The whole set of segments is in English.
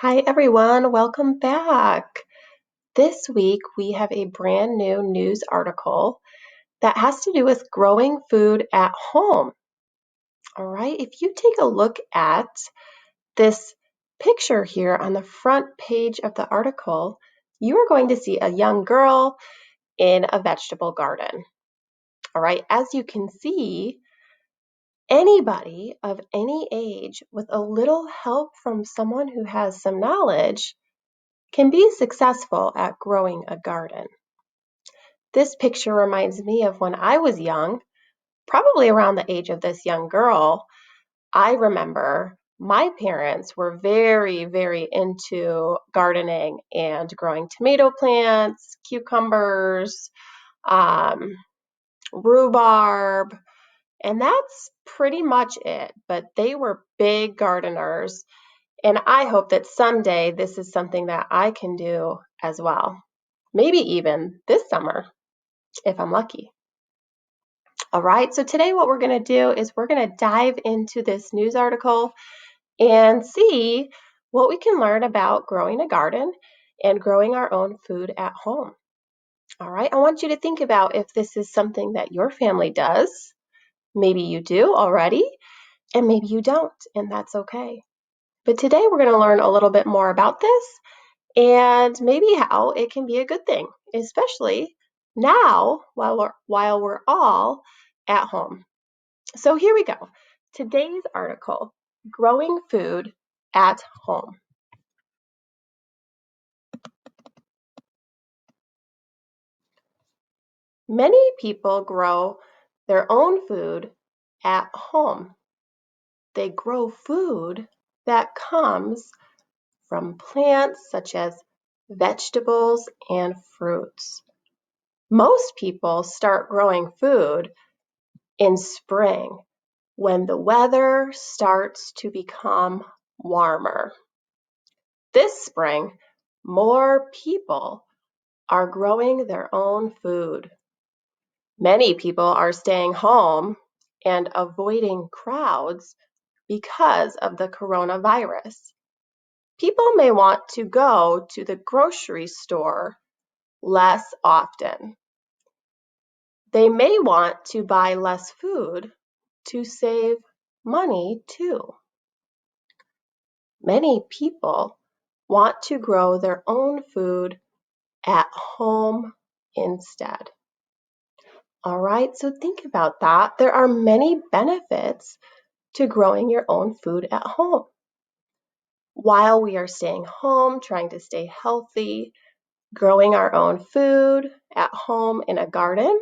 Hi, everyone. Welcome back. This week, we have a brand new news article that has to do with growing food at home. All right. If you take a look at this picture here on the front page of the article, you are going to see a young girl in a vegetable garden. All right. As you can see, anybody of any age with a little help from someone who has some knowledge can be successful at growing a garden. This picture reminds me of when I was young, probably around the age of this young girl. I remember my parents were very, very into gardening and growing tomato plants, cucumbers, um, rhubarb, and that's pretty much it. But they were big gardeners, and I hope that someday this is something that I can do as well. Maybe even this summer, if I'm lucky. All right, so today what we're going to do is we're going to dive into this news article and see what we can learn about growing a garden and growing our own food at home. All right, I want you to think about if this is something that your family does. Maybe you do already, and maybe you don't, and that's okay. But today we're going to learn a little bit more about this and maybe how it can be a good thing, especially now while we're all at home. So here we go. Today's article, Growing Food at Home. Many people grow their own food at home. They grow food that comes from plants such as vegetables and fruits. Most people start growing food in spring when the weather starts to become warmer. This spring, more people are growing their own food. Many people are staying home and avoiding crowds because of the coronavirus. People may want to go to the grocery store less often. They may want to buy less food to save money too. Many people want to grow their own food at home instead. All right, so think about that. There are many benefits to growing your own food at home. While we are staying home, trying to stay healthy, growing our own food at home in a garden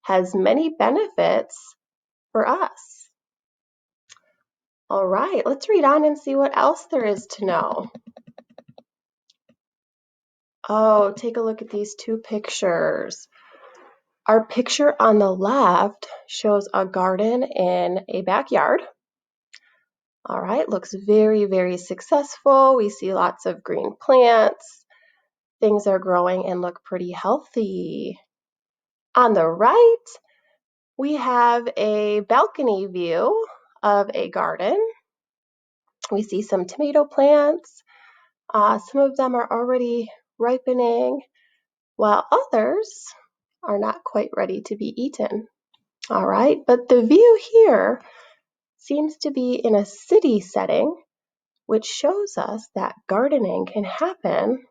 has many benefits for us. All right, let's read on and see what else there is to know. Oh, take a look at these two pictures. Our picture on the left shows a garden in a backyard. All right, looks very, very successful. We see lots of green plants. Things are growing and look pretty healthy. On the right, we have a balcony view of a garden. We see some tomato plants. Some of them are already ripening, while others are not quite ready to be eaten. All right, but the view here seems to be in a city setting, which shows us that gardening can happen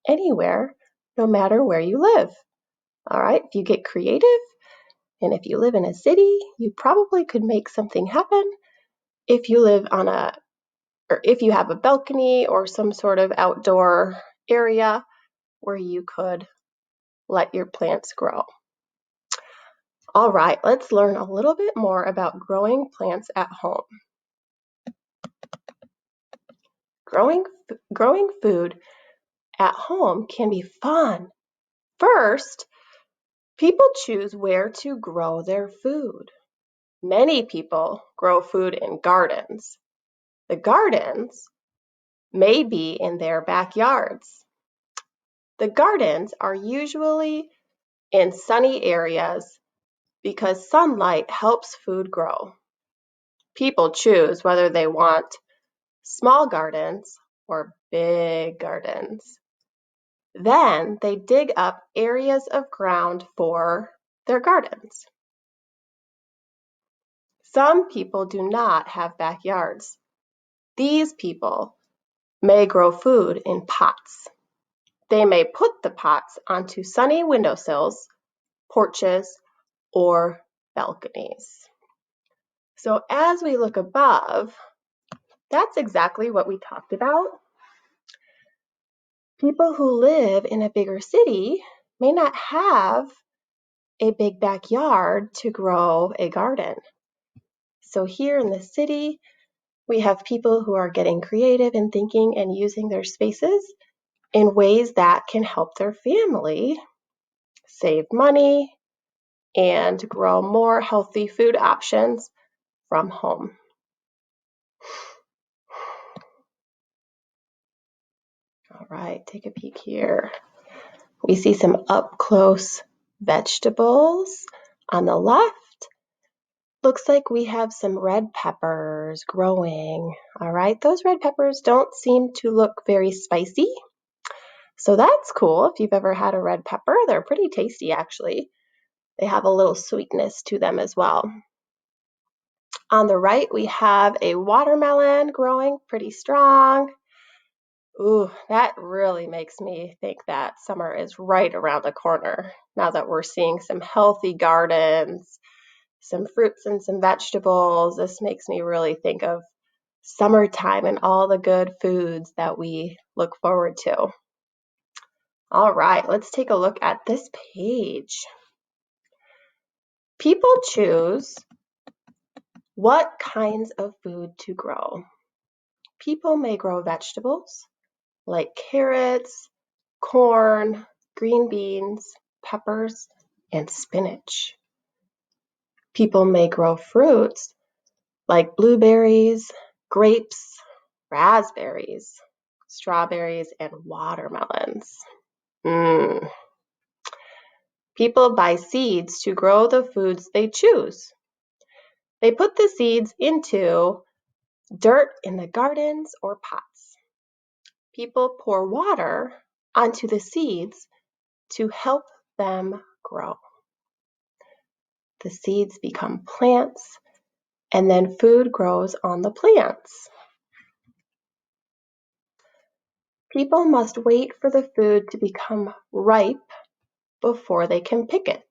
anywhere, no matter where you live. All right, if you get creative and if you live in a city, you probably could make something happen. If you live or if you have a balcony or some sort of outdoor area where you could let your plants grow. All right, let's learn a little bit more about growing plants at home. Growing food at home can be fun. First, people choose where to grow their food. Many people grow food in gardens. The gardens may be in their backyards. The gardens are usually in sunny areas because sunlight helps food grow. People choose whether they want small gardens or big gardens. Then they dig up areas of ground for their gardens. Some people do not have backyards. These people may grow food in pots. They may put the pots onto sunny windowsills, porches, or balconies. So as we look above, that's exactly what we talked about. People who live in a bigger city may not have a big backyard to grow a garden. So here in the city, we have people who are getting creative and thinking and using their spaces in ways that can help their family save money and grow more healthy food options from home. All right, take a peek here. We see some up-close vegetables on the left. Looks like we have some red peppers growing. All right, those red peppers don't seem to look very spicy. So that's cool. If you've ever had a red pepper, they're pretty tasty actually. They have a little sweetness to them as well. On the right, we have a watermelon growing pretty strong. Ooh, that really makes me think that summer is right around the corner now that we're seeing some healthy gardens, some fruits and some vegetables. This makes me really think of summertime and all the good foods that we look forward to. All right, let's take a look at this page. People choose what kinds of food to grow. People may grow vegetables like carrots, corn, green beans, peppers, and spinach. People may grow fruits like blueberries, grapes, raspberries, strawberries, and watermelons. People buy seeds to grow the foods they choose. They put the seeds into dirt in the gardens or pots. People pour water onto the seeds to help them grow. The seeds become plants, and then food grows on the plants. People must wait for the food to become ripe before they can pick it.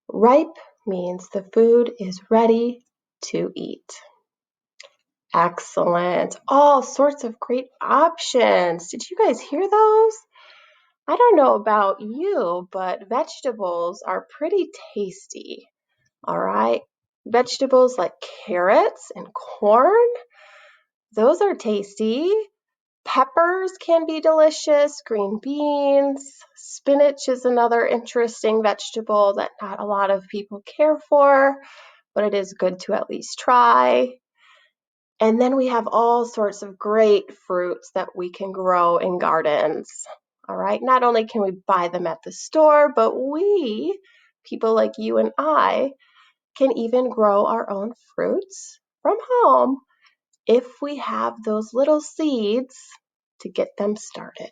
Ripe means the food is ready to eat. Excellent. All sorts of great options. Did you guys hear those? I don't know about you, but vegetables are pretty tasty. All right. Vegetables like carrots and corn, those are tasty. Peppers can be delicious. Green beans. Spinach is another interesting vegetable that not a lot of people care for, but it is good to at least try. And then we have all sorts of great fruits that we can grow in gardens. All right, not only can we buy them at the store, but we, people like you and I, can even grow our own fruits from home if we have those little seeds to get them started.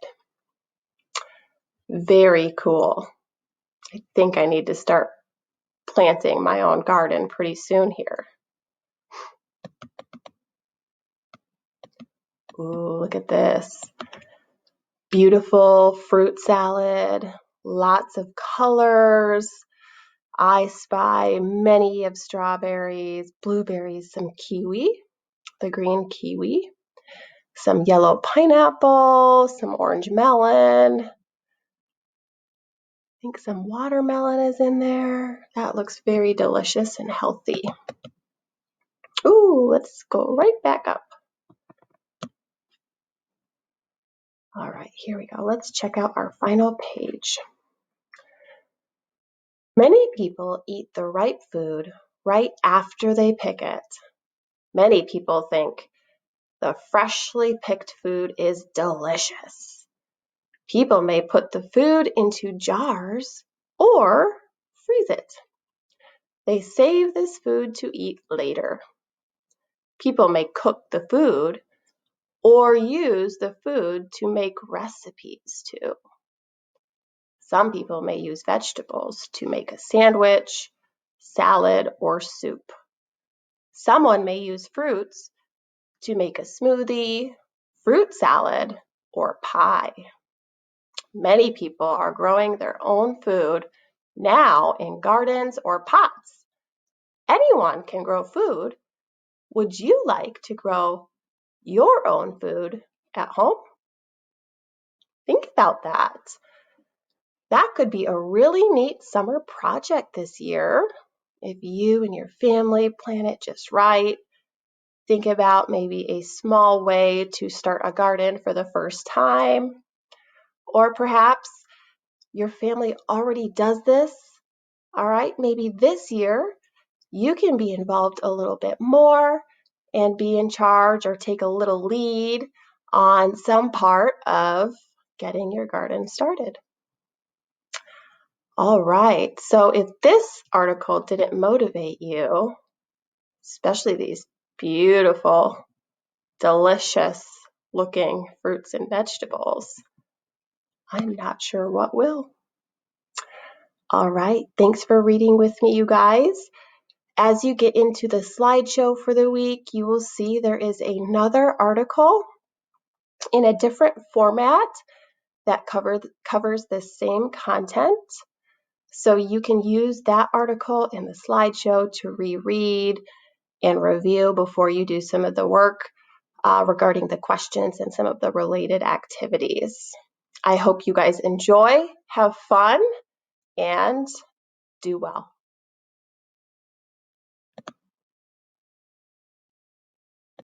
Very cool. I think I need to start planting my own garden pretty soon here. Ooh, look at this. Beautiful fruit salad, lots of colors. I spy many of strawberries, blueberries, some kiwi, the green kiwi, some yellow pineapple, some orange melon. I think some watermelon is in there. That looks very delicious and healthy. Ooh, let's go right back up. All right, here we go. Let's check out our final page. Many people eat the ripe food right after they pick it. Many people think the freshly picked food is delicious. People may put the food into jars or freeze it. They save this food to eat later. People may cook the food or use the food to make recipes too. Some people may use vegetables to make a sandwich, salad, or soup. Someone may use fruits to make a smoothie, fruit salad, or pie. Many people are growing their own food now in gardens or pots. Anyone can grow food. Would you like to grow your own food at home? Think about that. That could be a really neat summer project this year. If you and your family plan it just right, think about maybe a small way to start a garden for the first time. Or perhaps your family already does this. All right, maybe this year you can be involved a little bit more and be in charge or take a little lead on some part of getting your garden started. All right, so if this article didn't motivate you, especially these beautiful, delicious looking fruits and vegetables, I'm not sure what will. All right, thanks for reading with me, you guys. As you get into the slideshow for the week, you will see there is another article in a different format that covers the same content. So you can use that article in the slideshow to reread and review before you do some of the work regarding the questions and some of the related activities. I hope you guys enjoy, have fun, and do well.